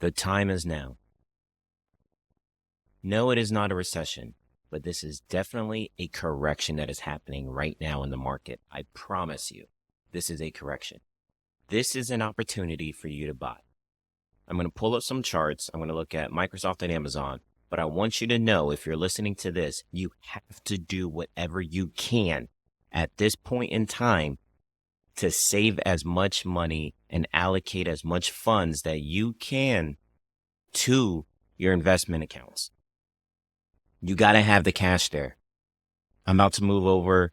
The time is now. No, it is not a recession, but this is definitely a correction that is happening right now in the market. I promise you, this is a correction. This is an opportunity for you to buy. I'm going to pull up some charts. I'm going to look at Microsoft and Amazon, but I want you to know, if you're listening to this, you have to do whatever you can at this point in time to save as much money and allocate as much funds that you can to your investment accounts. You got to have the cash there. I'm about to move over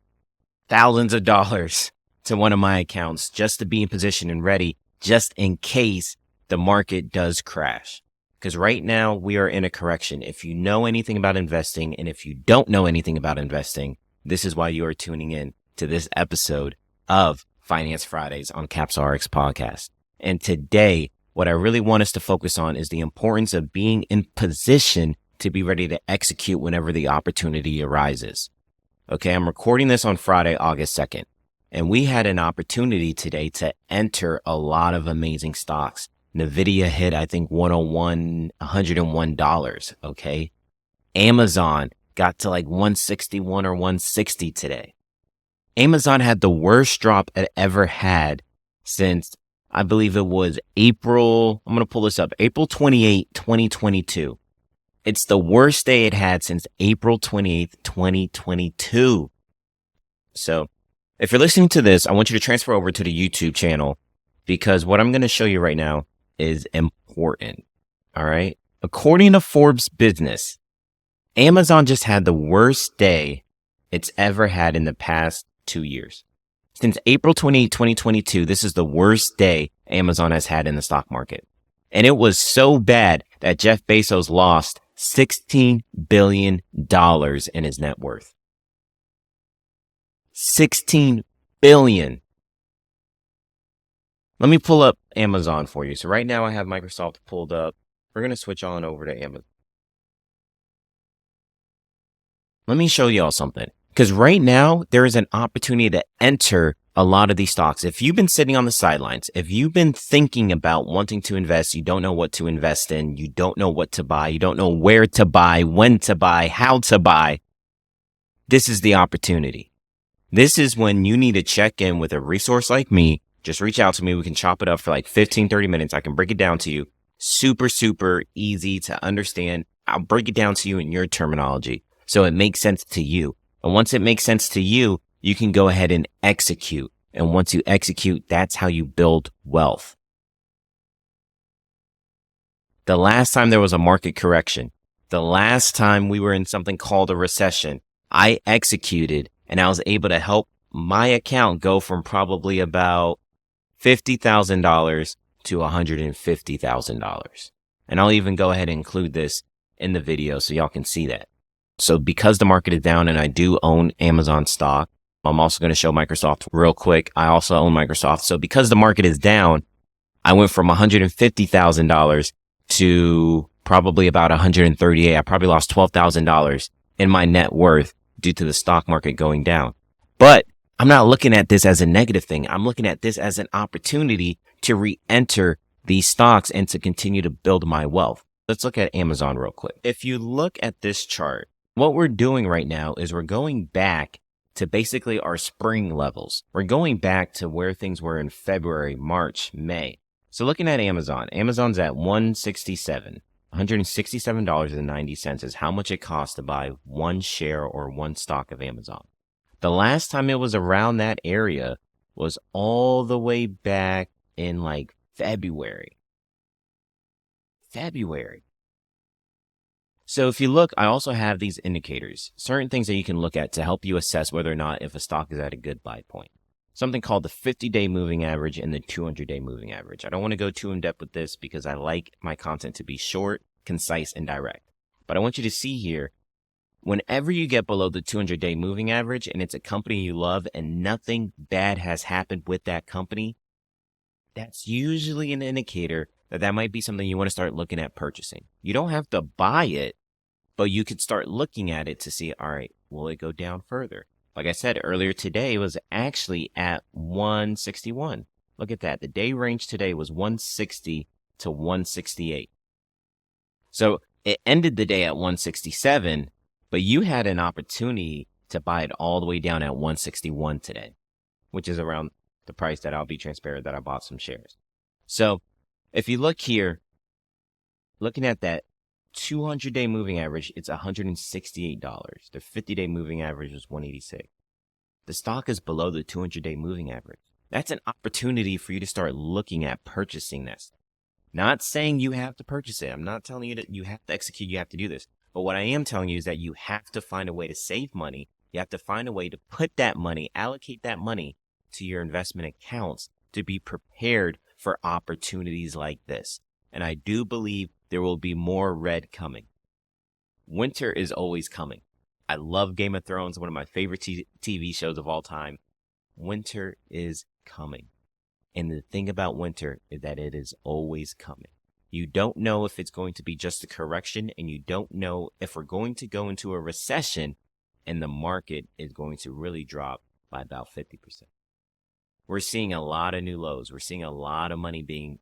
thousands of dollars to one of my accounts just to be in position and ready, just in case the market does crash. Because right now we are in a correction. If you know anything about investing, and if you don't know anything about investing, this is why you are tuning in to this episode of Finance Fridays on Caps RX podcast. And today, what I really want us to focus on is the importance of being in position to be ready to execute whenever the opportunity arises. Okay, I'm recording this on Friday, August 2nd, and we had an opportunity today to enter a lot of amazing stocks. NVIDIA hit, I think, $101. Okay. Amazon got to like 161 or 160 today. Amazon had the worst drop it ever had since, I believe it was April. I'm going to pull this up. April 28, 2022. It's the worst day it had since April 28th, 2022. So if you're listening to this, I want you to transfer over to the YouTube channel, because what I'm going to show you right now is important. All right. According to Forbes Business, Amazon just had the worst day it's ever had in the past 2 years. Since April 28, 2022, this is the worst day Amazon has had in the stock market. And it was so bad that Jeff Bezos lost $16 billion in his net worth. $16 billion. Let me pull up Amazon for you. So right now I have Microsoft pulled up. We're going to switch on over to Amazon. Let me show y'all something. Because right now there is an opportunity to enter a lot of these stocks. If you've been sitting on the sidelines, if you've been thinking about wanting to invest, you don't know what to invest in, you don't know what to buy, you don't know where to buy, when to buy, how to buy, this is the opportunity. This is when you need to check in with a resource like me. Just reach out to me. We can chop it up for like 15, 30 minutes. I can break it down to you. Super, super easy to understand. I'll break it down to you in your terminology so it makes sense to you. And once it makes sense to you, you can go ahead and execute. And once you execute, that's how you build wealth. The last time there was a market correction, the last time we were in something called a recession, I executed and I was able to help my account go from probably about $50,000 to $150,000. And I'll even go ahead and include this in the video so y'all can see that. So because the market is down and I do own Amazon stock, I'm also going to show Microsoft real quick. I also own Microsoft. So because the market is down, I went from $150,000 to probably about $138,000. I probably lost $12,000 in my net worth due to the stock market going down. But I'm not looking at this as a negative thing. I'm looking at this as an opportunity to re-enter these stocks and to continue to build my wealth. Let's look at Amazon real quick. If you look at this chart, what we're doing right now is we're going back to basically our spring levels. We're going back to where things were in February, March, May. So looking at Amazon, Amazon's at $167.90 is how much it costs to buy one share or one stock of Amazon. The last time it was around that area was all the way back in like February. So if you look, I also have these indicators, certain things that you can look at to help you assess whether or not if a stock is at a good buy point. Something called the 50-day moving average and the 200-day moving average. I don't want to go too in depth with this because I like my content to be short, concise, and direct. But I want you to see here, whenever you get below the 200-day moving average and it's a company you love and nothing bad has happened with that company, that's usually an indicator that might be something you want to start looking at purchasing. You don't have to buy it, but you could start looking at it to see, all right, will it go down further? Like I said earlier today, it was actually at 161. Look at that. The day range today was 160 to 168. So it ended the day at 167, but you had an opportunity to buy it all the way down at 161 today, which is around the price that I'll be transparent that I bought some shares. So if you look here, looking at that 200-day moving average, it's $168. The 50-day moving average was 186. The stock is below the 200-day moving average. That's an opportunity for you to start looking at purchasing this. Not saying you have to purchase it. I'm not telling you that you have to execute, you have to do this. But what I am telling you is that you have to find a way to save money. You have to find a way to put that money, allocate that money to your investment accounts to be prepared for opportunities like this. And I do believe there will be more red coming. Winter is always coming. I love Game of Thrones, one of my favorite TV shows of all time. Winter is coming. And the thing about winter is that it is always coming. You don't know if it's going to be just a correction, and you don't know if we're going to go into a recession and the market is going to really drop by about 50%. We're seeing a lot of new lows. We're seeing a lot of money being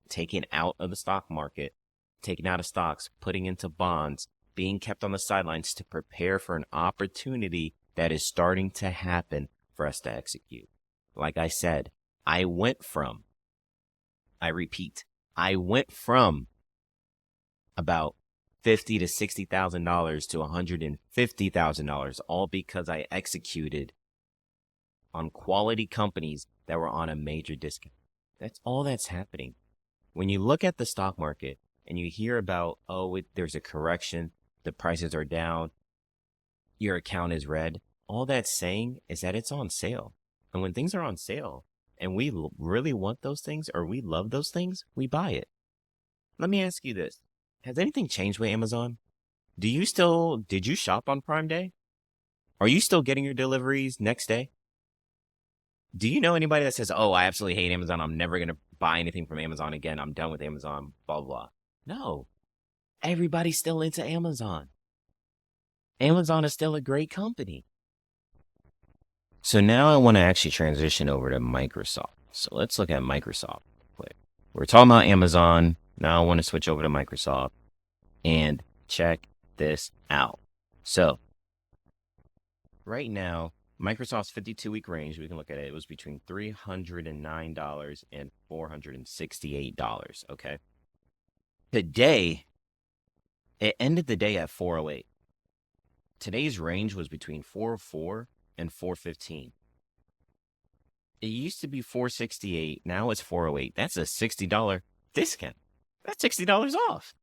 taken out of the stock market, taken out of stocks, putting into bonds, being kept on the sidelines to prepare for an opportunity that is starting to happen for us to execute. Like I said, I went from about $50,000 to $60,000 to $150,000, all because I executed on quality companies that were on a major discount. That's all that's happening. When you look at the stock market and you hear about, there's a correction, the prices are down, your account is red, all that's saying is that it's on sale. And when things are on sale, and we really want those things or we love those things, we buy it. Let me ask you this. Has anything changed with Amazon? Did you shop on Prime Day? Are you still getting your deliveries next day? Do you know anybody that says, I absolutely hate Amazon. I'm never going to buy anything from Amazon again. I'm done with Amazon, blah, blah. No. Everybody's still into Amazon. Amazon is still a great company. So now I want to actually transition over to Microsoft. So let's look at Microsoft quick. We're talking about Amazon. Now I want to switch over to Microsoft and check this out. So right now, Microsoft's 52-week range, we can look at it. It was between $309 and $468, okay? Today, it ended the day at 408. Today's range was between 404 and 415. It used to be 468. Now it's 408. That's a $60 discount. That's $60 off.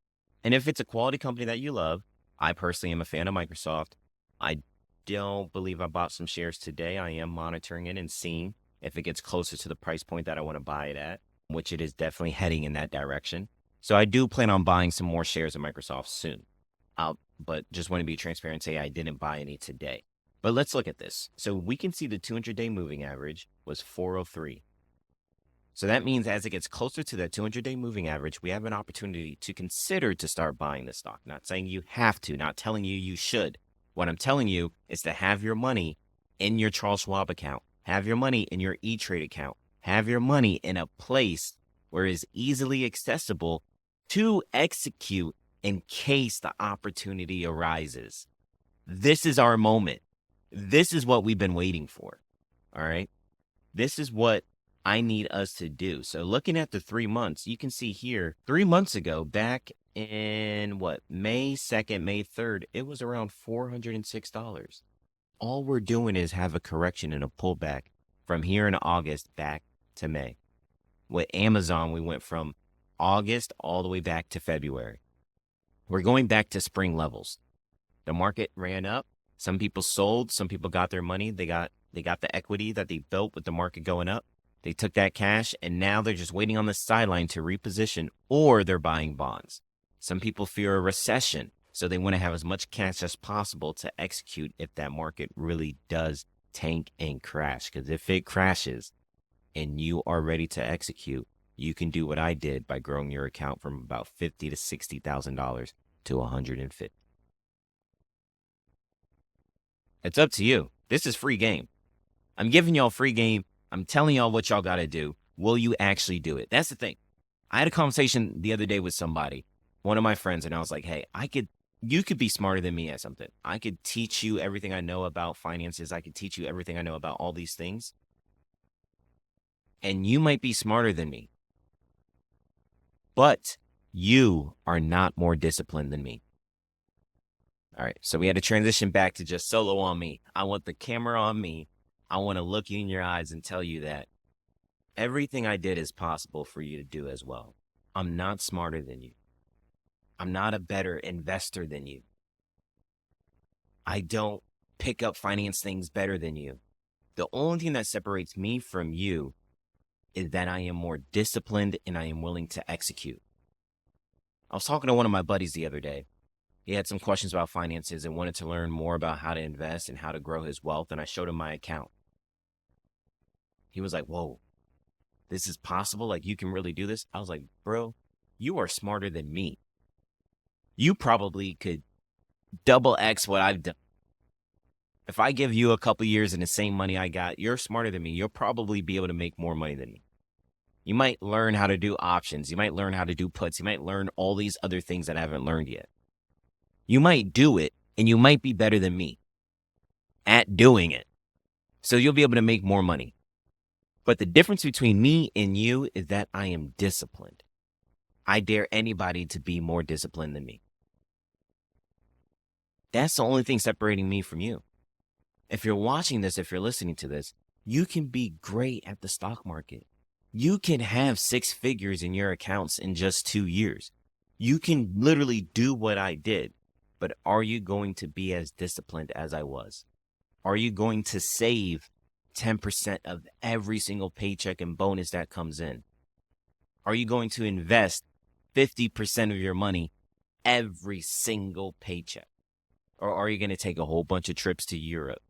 And if it's a quality company that you love, I personally am a fan of Microsoft. I don't believe I bought some shares today. I am monitoring it and seeing if it gets closer to the price point that I want to buy it at, which it is definitely heading in that direction. So I do plan on buying some more shares of Microsoft soon. But just want to be transparent and say I didn't buy any today. But let's look at this. So we can see the 200-day moving average was 403. So that means as it gets closer to that 200-day moving average, we have an opportunity to consider to start buying the stock. Not saying you have to, not telling you you should. What I'm telling you is to have your money in your Charles Schwab account, have your money in your E-Trade account, have your money in a place where it is easily accessible to execute in case the opportunity arises. This is our moment. This is what we've been waiting for. All right. This is what I need us to do. So looking at the 3 months, you can see here 3 months ago, back in May 2nd, May 3rd, it was around $406. All we're doing is have a correction and a pullback from here in August back to May. With Amazon, we went from August all the way back to February. We're going back to spring levels. The market ran up. Some people sold. Some people got their money. They got the equity that they built with the market going up. They took that cash, and now they're just waiting on the sideline to reposition, or they're buying bonds. Some people fear a recession, so they want to have as much cash as possible to execute if that market really does tank and crash. Because if it crashes and you are ready to execute, you can do what I did by growing your account from about $50,000 to $60,000 to $150,000. It's up to you. This is free game. I'm giving y'all free game. I'm telling y'all what y'all got to do. Will you actually do it? That's the thing. I had a conversation the other day with somebody, one of my friends, and I was like, hey, you could be smarter than me at something. I could teach you everything I know about finances. I could teach you everything I know about all these things. And you might be smarter than me, but you are not more disciplined than me. All right. So we had to transition back to just solo on me. I want the camera on me. I want to look you in your eyes and tell you that everything I did is possible for you to do as well. I'm not smarter than you. I'm not a better investor than you. I don't pick up finance things better than you. The only thing that separates me from you is that I am more disciplined and I am willing to execute. I was talking to one of my buddies the other day. He had some questions about finances and wanted to learn more about how to invest and how to grow his wealth. And I showed him my account. He was like, whoa, this is possible? Like, you can really do this? I was like, bro, you are smarter than me. You probably could double X what I've done. If I give you a couple years and the same money I got, you're smarter than me. You'll probably be able to make more money than me. You might learn how to do options. You might learn how to do puts. You might learn all these other things that I haven't learned yet. You might do it, and you might be better than me at doing it. So you'll be able to make more money. But the difference between me and you is that I am disciplined. I dare anybody to be more disciplined than me. That's the only thing separating me from you. If you're watching this, if you're listening to this, you can be great at the stock market. You can have 6 figures in your accounts in just 2 years. You can literally do what I did. But are you going to be as disciplined as I was? Are you going to save 10% of every single paycheck and bonus that comes in? Are you going to invest 50% of your money every single paycheck? Or are you going to take a whole bunch of trips to Europe?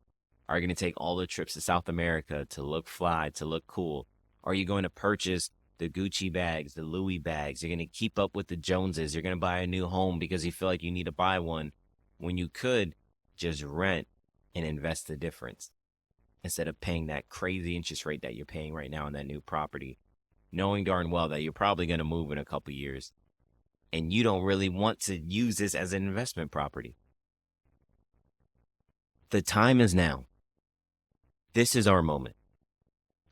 Are you going to take all the trips to South America to look fly, to look cool? Are you going to purchase the Gucci bags, the Louis bags? You're going to keep up with the Joneses. You're going to buy a new home because you feel like you need to buy one when you could just rent and invest the difference instead of paying that crazy interest rate that you're paying right now on that new property, knowing darn well that you're probably going to move in a couple years and you don't really want to use this as an investment property. The time is now. This is our moment.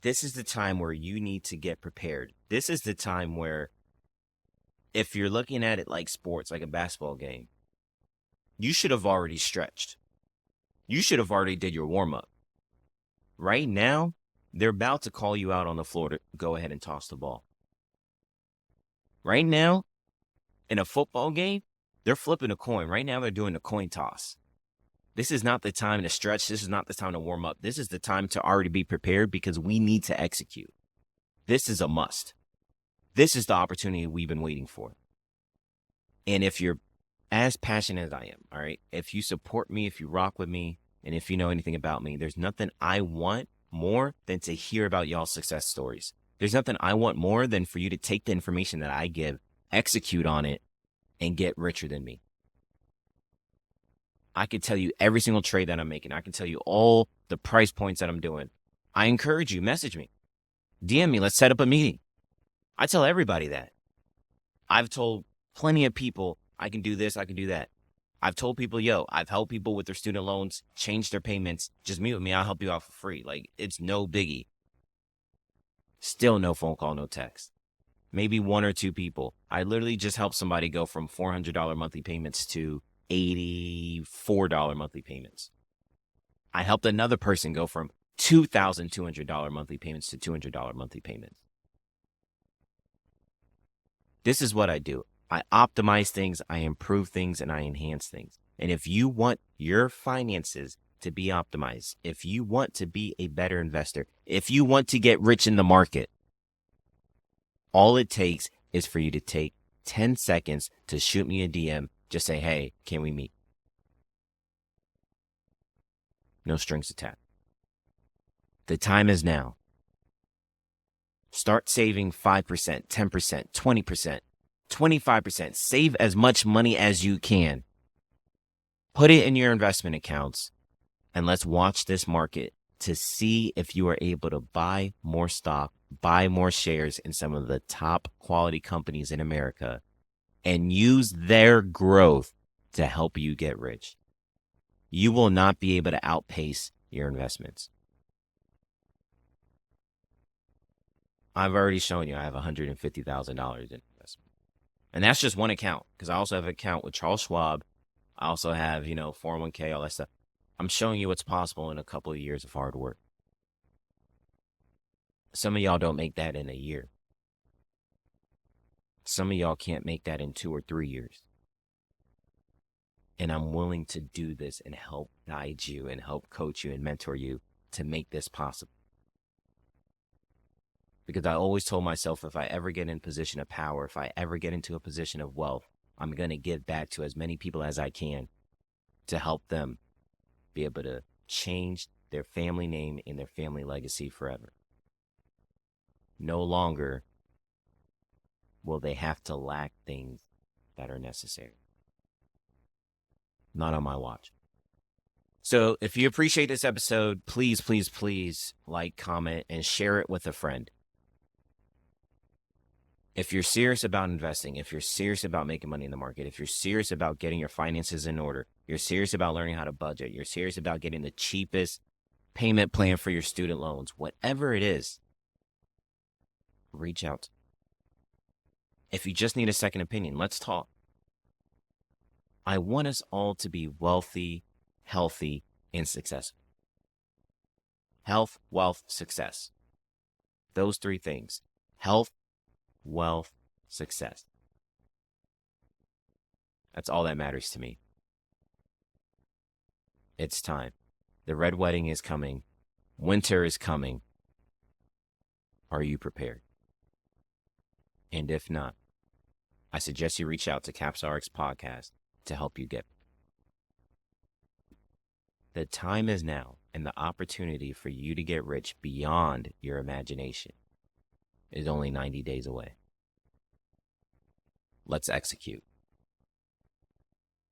This is the time where you need to get prepared. This is the time where, if you're looking at it like sports, like a basketball game, you should have already stretched. You should have already did your warm-up. Right now, they're about to call you out on the floor to go ahead and toss the ball. Right now, in a football game, they're flipping a coin. Right now, they're doing a coin toss. This is not the time to stretch. This is not the time to warm up. This is the time to already be prepared because we need to execute. This is a must. This is the opportunity we've been waiting for. And if you're as passionate as I am, all right, if you support me, if you rock with me, and if you know anything about me, there's nothing I want more than to hear about y'all's success stories. There's nothing I want more than for you to take the information that I give, execute on it, and get richer than me. I can tell you every single trade that I'm making. I can tell you all the price points that I'm doing. I encourage you, message me, DM me, let's set up a meeting. I tell everybody that. I've told plenty of people I can do this, I can do that. I've told people, yo, I've helped people with their student loans, change their payments. Just meet with me, I'll help you out for free. Like, it's no biggie. Still no phone call, no text. Maybe 1 or 2 people. I literally just helped somebody go from $400 monthly payments to $84 monthly payments. I helped another person go from $2,200 monthly payments to $200 monthly payments. This is what I do. I optimize things, I improve things, and I enhance things. And if you want your finances to be optimized, if you want to be a better investor, if you want to get rich in the market, all it takes is for you to take 10 seconds to shoot me a DM. Just say, hey, can we meet? No strings attached. The time is now. Start saving 5%, 10%, 20%, 25%. Save as much money as you can. Put it in your investment accounts, and let's watch this market to see if you are able to buy more stock, buy more shares in some of the top quality companies in America, and use their growth to help you get rich. You will not be able to outpace your investments. I've already shown you I have $150,000 in investment. And that's just one account, because I also have an account with Charles Schwab. I also have, 401k, all that stuff. I'm showing you what's possible in a couple of years of hard work. Some of y'all don't make that in a year. Some of y'all can't make that in 2 or 3 years. And I'm willing to do this and help guide you and help coach you and mentor you to make this possible. Because I always told myself, if I ever get in a position of power, if I ever get into a position of wealth, I'm going to give back to as many people as I can to help them be able to change their family name and their family legacy forever. No longer will they have to lack things that are necessary. Not on my watch. So if you appreciate this episode, please, please, please like, comment, and share it with a friend. If you're serious about investing, if you're serious about making money in the market, if you're serious about getting your finances in order, you're serious about learning how to budget, you're serious about getting the cheapest payment plan for your student loans, whatever it is, reach out. If you just need a second opinion, let's talk. I want us all to be wealthy, healthy, and successful. Health, wealth, success. Those 3 things. Health, wealth, success. That's all that matters to me. It's time. The red wedding is coming. Winter is coming. Are you prepared? And if not, I suggest you reach out to CapsRx Podcast to help you get. The time is now, and the opportunity for you to get rich beyond your imagination is only 90 days away. Let's execute.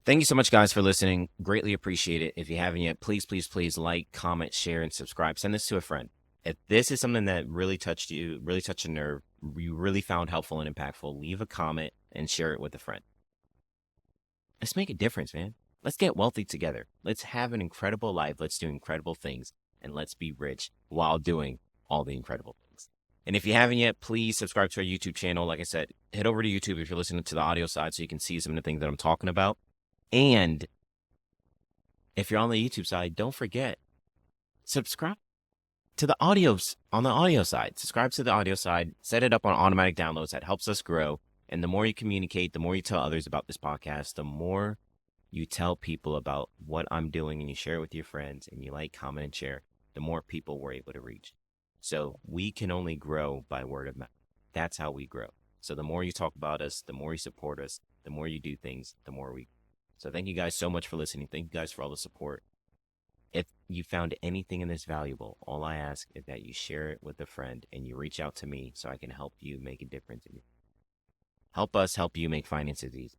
Thank you so much, guys, for listening. Greatly appreciate it. If you haven't yet, please, please, please like, comment, share, and subscribe. Send this to a friend. If this is something that really touched you, really touched a nerve, you really found helpful and impactful, leave a comment and share it with a friend. Let's make a difference, man. Let's get wealthy together. Let's have an incredible life. Let's do incredible things. And let's be rich while doing all the incredible things. And if you haven't yet, please subscribe to our YouTube channel. Like I said, head over to YouTube if you're listening to the audio side so you can see some of the things that I'm talking about. And if you're on the YouTube side, don't forget, subscribe to the audios on the audio side. Subscribe to the audio side. Set it up on automatic downloads. That helps us grow. And the more you communicate, the more you tell others about this podcast, the more you tell people about what I'm doing and you share it with your friends and you like, comment, and share, the more people we're able to reach. So we can only grow by word of mouth. That's how we grow. So the more you talk about us, the more you support us, the more you do things, the more we. So thank you guys so much for listening. Thank you guys for all the support. If you found anything in this valuable, all I ask is that you share it with a friend and you reach out to me so I can help you make a difference in you. Help us help you make finances easy.